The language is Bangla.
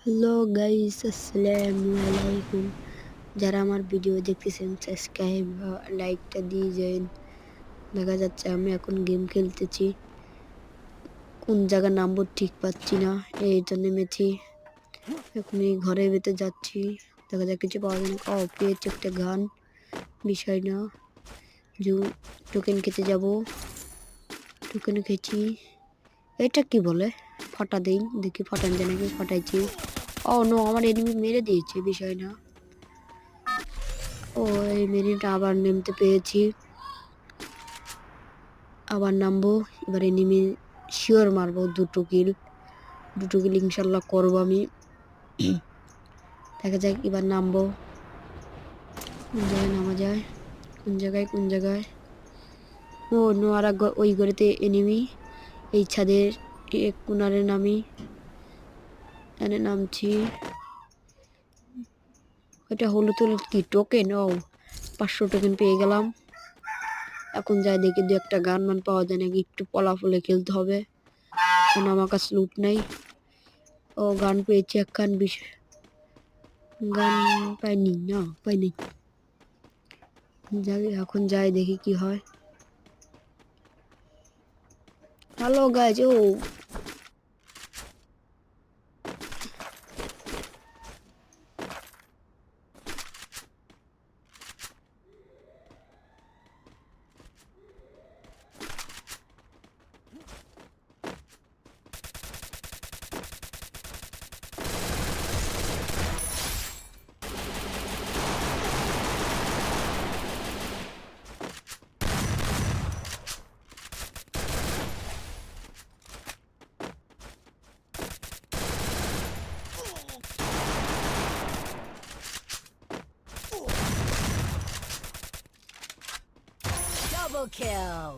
হ্যালো গাইস, আসসালামু আলাইকুম। যারা আমার ভিডিও দেখতেছেন সাবস্ক্রাইব লাইকটা দিয়ে যান। দেখা যাচ্ছে আমি এখন গেম খেলতেছি, কোন জায়গায় নামবো ঠিক পাচ্ছি না, এই তো নেমেছি। এখনই ঘরের ভেতর যাচ্ছি, দেখা যাক কিছু পাওয়া যায় না। পেয়েছি একটা গান, বিষয় না। জু টোকেন খেতে যাব, টোকেন খেয়েছি। এটা কি বলে ফটা দেই, দেখি ফটান যায় নাকি। ফটাইছি। নো, আমার এনিমি মেরে দিয়েছে, বিষয় না। এই মিনিট আবার নামতে পেরেছি, আবার নামবো। এবারে নেমে শিওর মারবো দুটো কিল ইনশাল্লাহ করবো আমি। দেখা যাক এবার নামবো, কোন জায়গায় নামা যায়, কোন জায়গায়। নো, আর ওই ঘরেতে এনিমি। এই ছাদের এক কোনারে নামি, এনে নামছি। এটা হলুদ হলুদ কি টোকেন? 500 টোকেন পেয়ে গেলাম। এখন যাই দেখি দু একটা গান মান পাওয়া যায় নাকি, একটু পলাফলে খেলতে হবে, কারণ আমার কাছে লুট নাই। গান পেয়েছি একখান, গান পাইনি। এখন যাই দেখি কি হয়। Hello guys. Double kill.